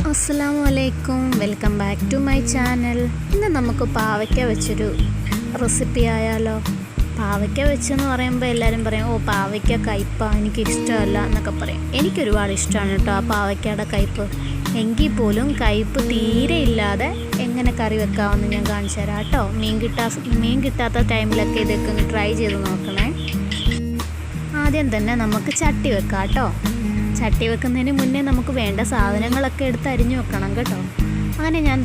അസ്സലാമലൈക്കും, welcome back to my channel. ഇന്ന് നമുക്ക് പാവയ്ക്ക വെച്ചൊരു റെസിപ്പി ആയാലോ. പാവയ്ക്ക വെച്ചെന്ന് പറയുമ്പോൾ എല്ലാവരും പറയും, ഓ പാവയ്ക്ക കയ്പ്പാ, എനിക്കിഷ്ടമല്ല എന്നൊക്കെ പറയും. എനിക്കൊരുപാട് ഇഷ്ടമാണ് കേട്ടോ ആ പാവയ്ക്കയുടെ കയ്പ്പ്. എങ്കിൽ പോലും കയ്പ്പ് തീരെ ഇല്ലാതെ എങ്ങനെ കറി വെക്കാമെന്ന് ഞാൻ കാണിച്ചു തരാം കേട്ടോ. മീൻ കിട്ടാത്ത ടൈമിലൊക്കെ ഇതൊക്കെ ഒന്ന് ട്രൈ ചെയ്ത് നോക്കണേ. ആദ്യം തന്നെ നമുക്ക് ചട്ടി വെക്കാം കേട്ടോ. ചട്ടി വെക്കുന്നതിന് മുന്നേ നമുക്ക് വേണ്ട സാധനങ്ങളൊക്കെ എടുത്ത് അരിഞ്ഞു വെക്കണം കേട്ടോ. അങ്ങനെ ഞാൻ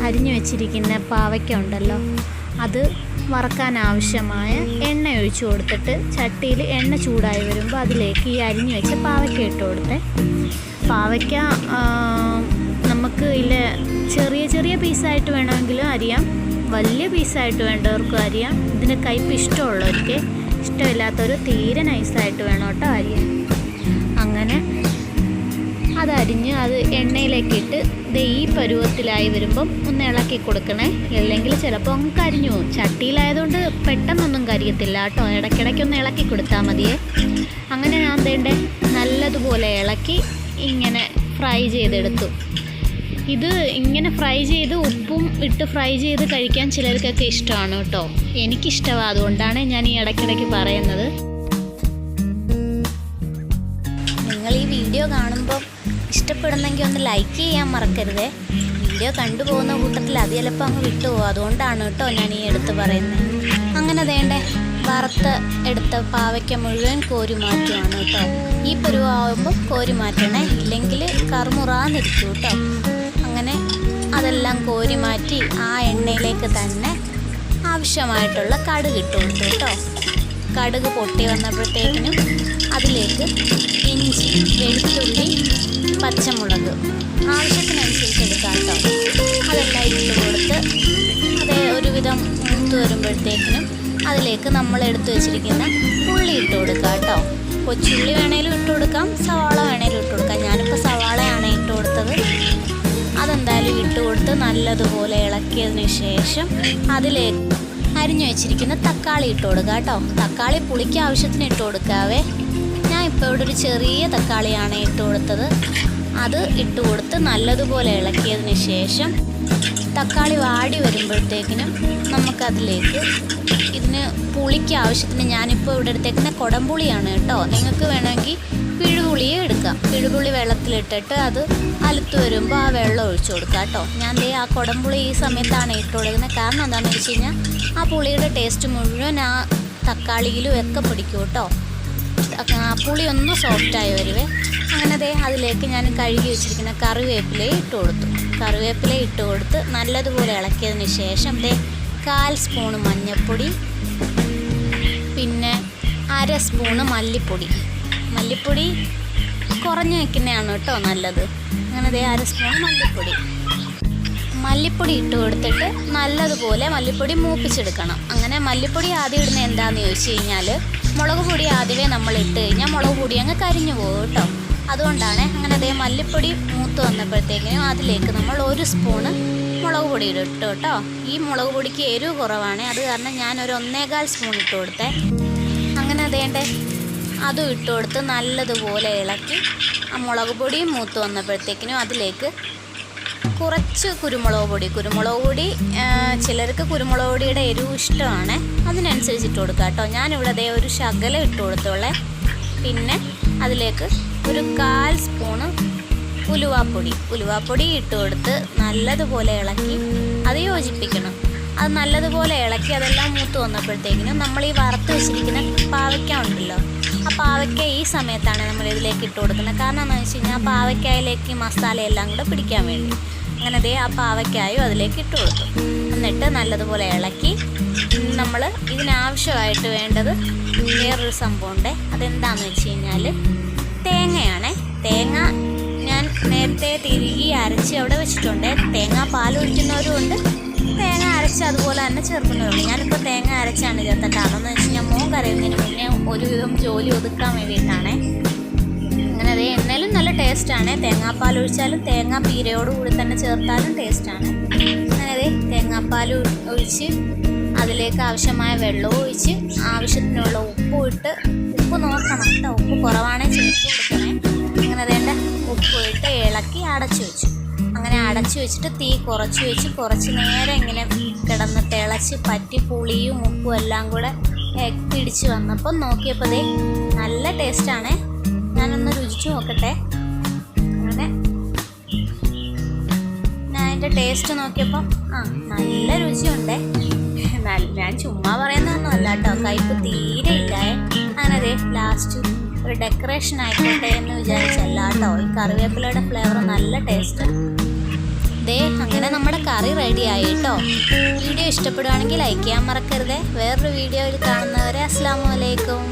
അരിഞ്ഞു വെച്ചിരിക്കുന്ന പാവയ്ക്ക ഉണ്ടല്ലോ, അത് വറക്കാൻ ആവശ്യമായ എണ്ണ ഒഴിച്ചു കൊടുത്തിട്ട് ചട്ടിയിൽ എണ്ണ ചൂടായി വരുമ്പോൾ അതിലേക്ക് ഈ അരിഞ്ഞു വെച്ച പാവയ്ക്ക ഇട്ട് കൊടുത്തേ. പാവയ്ക്ക നമുക്ക് ചെറിയ ചെറിയ പീസായിട്ട് വേണമെങ്കിലും അരിയാം, വലിയ പീസായിട്ട് വേണ്ടവർക്കും അരിയാം. ഇതിന് കയ്പ്പ് ഇഷ്ടമുള്ളവർക്ക്, ഇഷ്ടമില്ലാത്തവർ തീരെ നൈസായിട്ട് വേണം കേട്ടോ അരിയാൻ. അങ്ങനെ അതരിഞ്ഞ് അത് എണ്ണയിലേക്ക് ഇട്ട് ഈ പരുവത്തിലായി വരുമ്പം ഒന്ന് ഇളക്കി കൊടുക്കണേ, അല്ലെങ്കിൽ ചിലപ്പോൾ അങ്ങ് കരിഞ്ഞു പോകും. ചട്ടിയിലായതുകൊണ്ട് പെട്ടെന്നൊന്നും കരിയത്തില്ല കേട്ടോ, ഇടയ്ക്കിടയ്ക്കൊന്ന് ഇളക്കി കൊടുത്താൽ മതിയേ. അങ്ങനെ ഞാൻ നല്ലതുപോലെ ഇളക്കി ഇങ്ങനെ ഫ്രൈ ചെയ്തെടുത്തു. ഇത് ഇങ്ങനെ ഫ്രൈ ചെയ്ത് ഉപ്പും ഇട്ട് ഫ്രൈ ചെയ്ത് കഴിക്കാൻ ചിലർക്കൊക്കെ ഇഷ്ടമാണ് കേട്ടോ. എനിക്കിഷ്ടമാണ്, അതുകൊണ്ടാണ് ഞാൻ ഈ ഇടയ്ക്കിടയ്ക്ക് പറയുന്നത്. നിങ്ങൾ ഈ വീഡിയോ കാണുമ്പോൾ ഇഷ്ടപ്പെടുന്നെങ്കിൽ ഒന്ന് ലൈക്ക് ചെയ്യാൻ മറക്കരുതേ. വീഡിയോ കണ്ടുപോകുന്ന കൂട്ടത്തിൽ അത് ചിലപ്പോൾ അങ്ങ് വിട്ടുപോകും, അതുകൊണ്ടാണ് കേട്ടോ ഞാൻ ഈ എടുത്ത് പറയുന്നത്. അങ്ങനെ വറുത്ത് എടുത്ത പാവയ്ക്ക മുഴുവൻ കോരി മാറ്റുവാണ് കേട്ടോ. ഈ പരുവാകുമ്പോൾ കോരി മാറ്റണേ, ഇല്ലെങ്കിൽ കറുമുറാന്നിരിക്കും കേട്ടോ. അങ്ങനെ അതെല്ലാം കോരി മാറ്റി ആ എണ്ണയിലേക്ക് തന്നെ ആവശ്യമായിട്ടുള്ള കടുക് ഇട്ട് കൊടുത്തു കേട്ടോ. കടുക് പൊട്ടി വന്നപ്പോഴത്തേക്കിനും അതിലേക്ക് ഇഞ്ചി, വെളുത്തുള്ളി, പച്ചമുളക് ആവശ്യത്തിനനുസരിച്ച് എടുക്കാം കേട്ടോ. അതെല്ലാം ഇട്ട് കൊടുത്ത് അത് ഒരുവിധം മൂത്ത് വരുമ്പോഴത്തേക്കിനും അതിലേക്ക് നമ്മൾ എടുത്തു വെച്ചിരിക്കുന്ന ഉള്ളി ഇട്ട് കൊടുക്കാം കേട്ടോ. കൊച്ചുള്ളി വേണേലും ഇട്ട് കൊടുക്കാം, സവാള വേണേലും ഇട്ട് കൊടുക്കാം. ഞാനിപ്പോൾ സവാളയാണ് ഇട്ട് കൊടുത്തത്. അതെന്തായാലും ഇട്ട് കൊടുത്ത് നല്ലതുപോലെ ഇളക്കിയതിന് ശേഷം അതിലേക്ക് അരിഞ്ഞു വെച്ചിരിക്കുന്ന തക്കാളി ഇട്ട് കൊടുക്കുക കേട്ടോ. തക്കാളി പുളിക്ക് ആവശ്യത്തിന് ഇട്ട് കൊടുക്കാവേ. ഞാൻ ഇപ്പോൾ ഇവിടെ ഒരു ചെറിയ തക്കാളിയാണ് ഇട്ട് കൊടുത്തത്. അത് ഇട്ട് കൊടുത്ത് നല്ലതുപോലെ ഇളക്കിയതിന് ശേഷം തക്കാളി വാടി വരുമ്പോഴത്തേക്കിനും നമുക്കതിലേക്ക് ഇതിന് പുളിക്ക് ആവശ്യത്തിന് ഞാനിപ്പോൾ ഇവിടെ എടുത്തേക്കുന്ന കുടംപുളിയാണ് കേട്ടോ. നിങ്ങൾക്ക് വേണമെങ്കിൽ പിഴുപുളിയെ എടുക്കാം. പിഴുപുളി വെള്ളത്തിലിട്ടിട്ട് അത് അലുത്ത് വരുമ്പോൾ ആ വെള്ളം ഒഴിച്ചു കൊടുക്കാം കേട്ടോ. ഞാൻ ആ കുടംപുളി ഈ സമയത്താണ് ഇട്ട് കൊടുക്കുന്നത്. കാരണം എന്താണെന്ന് വെച്ച് കഴിഞ്ഞാൽ ആ പുളിയുടെ ടേസ്റ്റ് മുഴുവൻ ആ തക്കാളിയിലും ഒക്കെ പിടിക്കും കേട്ടോ. പുളി ഒന്ന് സോഫ്റ്റായി വരുവേ. അങ്ങനെ അതിലേക്ക് ഞാൻ കഴുകി വെച്ചിരിക്കുന്ന കറിവേപ്പില ഇട്ട് കൊടുത്തു. കറിവേപ്പില ഇട്ട് കൊടുത്ത് നല്ലതുപോലെ ഇളക്കിയതിന് ശേഷം 1/4 സ്പൂണ് മഞ്ഞൾപ്പൊടി, പിന്നെ 1/2 സ്പൂണ് മല്ലിപ്പൊടി കുറഞ്ഞ് വയ്ക്കുന്നതാണ് കേട്ടോ നല്ലത്. അങ്ങനെ 1/2 സ്പൂൺ മല്ലിപ്പൊടി ഇട്ട് കൊടുത്തിട്ട് നല്ലതുപോലെ മല്ലിപ്പൊടി മൂപ്പിച്ചെടുക്കണം. അങ്ങനെ മല്ലിപ്പൊടി ആദ്യം ഇടുന്നത് എന്താണെന്ന് ചോദിച്ചു കഴിഞ്ഞാൽ, മുളക് പൊടി ആദ്യമേ നമ്മൾ ഇട്ട് കഴിഞ്ഞാൽ മുളക് പൊടി അങ്ങ് കരിഞ്ഞു പോകും കേട്ടോ. അതുകൊണ്ടാണ്. അങ്ങനെ മല്ലിപ്പൊടി മൂത്ത് വന്നപ്പോഴത്തേക്കിനും അതിലേക്ക് നമ്മൾ 1 സ്പൂണ് മുളക് പൊടി ഇട്ടു കേട്ടോ. ഈ മുളക് പൊടിക്ക് എരിവ് കുറവാണ്, അത് കാരണം ഞാനൊരു 1/4 സ്പൂൺ ഇട്ട് കൊടുത്തേ. അങ്ങനെ അതും ഇട്ട് കൊടുത്ത് നല്ലതുപോലെ ഇളക്കി ആ മുളക് പൊടിയും മൂത്ത് വന്നപ്പോഴത്തേക്കിനും അതിലേക്ക് കുറച്ച് കുരുമുളക് പൊടി ചിലർക്ക് കുരുമുളക് പൊടിയുടെ എരിവ് ഇഷ്ടമാണ്, അതിനനുസരിച്ച് ഇട്ട് കൊടുക്കുക കേട്ടോ. ഞാനിവിടെ ഒരു ശകലം ഇട്ട് കൊടുത്തോളേ. പിന്നെ അതിലേക്ക് ഒരു 1/4 സ്പൂണ് ഉലുവാപ്പൊടി ഇട്ട് കൊടുത്ത് നല്ലതുപോലെ ഇളക്കി അത് യോജിപ്പിക്കണം. അത് നല്ലതുപോലെ ഇളക്കി അതെല്ലാം മൂത്ത് വന്നപ്പോഴത്തേക്കിനും നമ്മൾ ഈ വറുത്ത് വെച്ചിരിക്കുന്ന പാവയ്ക്ക ഉണ്ടല്ലോ, ആ പാവയ്ക്ക ഈ സമയത്താണ് നമ്മൾ ഇതിലേക്ക് ഇട്ട് കൊടുക്കുന്നത്. കാരണം എന്താണെന്ന് വെച്ച് കഴിഞ്ഞാൽ ആ പാവയ്ക്കായിലേക്ക് മസാലയെല്ലാം കൂടെ പിടിക്കാൻ വേണ്ടി. അങ്ങനെ ആ പാവയ്ക്കായും അതിലേക്ക് ഇട്ട് കൊടുത്തു. എന്നിട്ട് നല്ലതുപോലെ ഇളക്കി നമ്മൾ ഇതിനാവശ്യമായിട്ട് വേണ്ടത് വേറൊരു സംഭവമുണ്ട്. അതെന്താണെന്ന് വെച്ച് കഴിഞ്ഞാൽ തേങ്ങയാണേ. തേങ്ങ ഞാൻ നേരത്തെ തിരുകി അരച്ച് അവിടെ വെച്ചിട്ടുണ്ട്. തേങ്ങ പാലൊഴിക്കുന്നവരും ഉണ്ട്, തേങ്ങ അരച്ച് അതുപോലെ തന്നെ ചേർക്കുന്നവരുണ്ട്. ഞാനിപ്പോൾ തേങ്ങ അരച്ചാണ് ചേർത്തത്. കാരണം എന്ന് വെച്ച് കഴിഞ്ഞാൽ മോൻ കരയുന്നതിന് മുന്നേ ഒരുവിധം ജോലി ഒതുക്കാൻ വേണ്ടിയിട്ടാണേ. അങ്ങനെ എന്നാലും നല്ല ടേസ്റ്റാണ്. തേങ്ങാപ്പാൽ ഒഴിച്ചാലും തേങ്ങാ പീരയോടുകൂടി തന്നെ ചേർത്താലും ടേസ്റ്റാണ്. അങ്ങനെ തേങ്ങാപ്പാൽ ഒഴിച്ച് അതിലേക്ക് ആവശ്യമായ വെള്ളവും ഒഴിച്ച് ആവശ്യത്തിനുള്ള ഉപ്പും ഇട്ട്, ഉപ്പ് നോക്കണം കേട്ടോ, ഉപ്പ് കുറവാണെങ്കിൽ ചേർത്ത് കൊടുക്കണേ. അങ്ങനെ ഉപ്പ് ഇട്ട് ഇളക്കി അടച്ചു വെച്ചു. അങ്ങനെ അടച്ചു വെച്ചിട്ട് തീ കുറച്ച് വെച്ച് കുറച്ച് നേരം ഇങ്ങനെ കിടന്ന് തിളച്ച് പറ്റി പുളിയും ഉപ്പും എല്ലാം കൂടെ പിടിച്ച് വന്നപ്പോൾ നോക്കിയപ്പോൾ ദേ നല്ല ടേസ്റ്റാണേ. ഞാനൊന്ന് രുചിച്ച് നോക്കട്ടെ. അങ്ങനെ ഞാൻ അതിൻ്റെ ടേസ്റ്റ് നോക്കിയപ്പോൾ നല്ല രുചിയുണ്ടേ. ഞാൻ ചുമ്മാ പറയുന്നതൊന്നുമല്ല കേട്ടോ, കയ്പ്പ് തീരെ ഇല്ലായേ. അങ്ങനെ ദേ ലാസ്റ്റ് ഒരു ഡെക്കറേഷൻ ആയിക്കോട്ടെ എന്ന് വിചാരിച്ചല്ല കേട്ടോ, ഈ കറിവേപ്പിലയുടെ ഫ്ലേവർ നല്ല ടേസ്റ്റ്. ദേ അങ്ങനെ നമ്മുടെ കറി റെഡി ആയി കേട്ടോ. വീഡിയോ ഇഷ്ടപ്പെടുവാണെങ്കിൽ ലൈക്ക് ചെയ്യാൻ മറക്കരുതേ. വേറൊരു വീഡിയോയിൽ കാണുന്നവരെ അസ്സലാമു അലൈക്കും.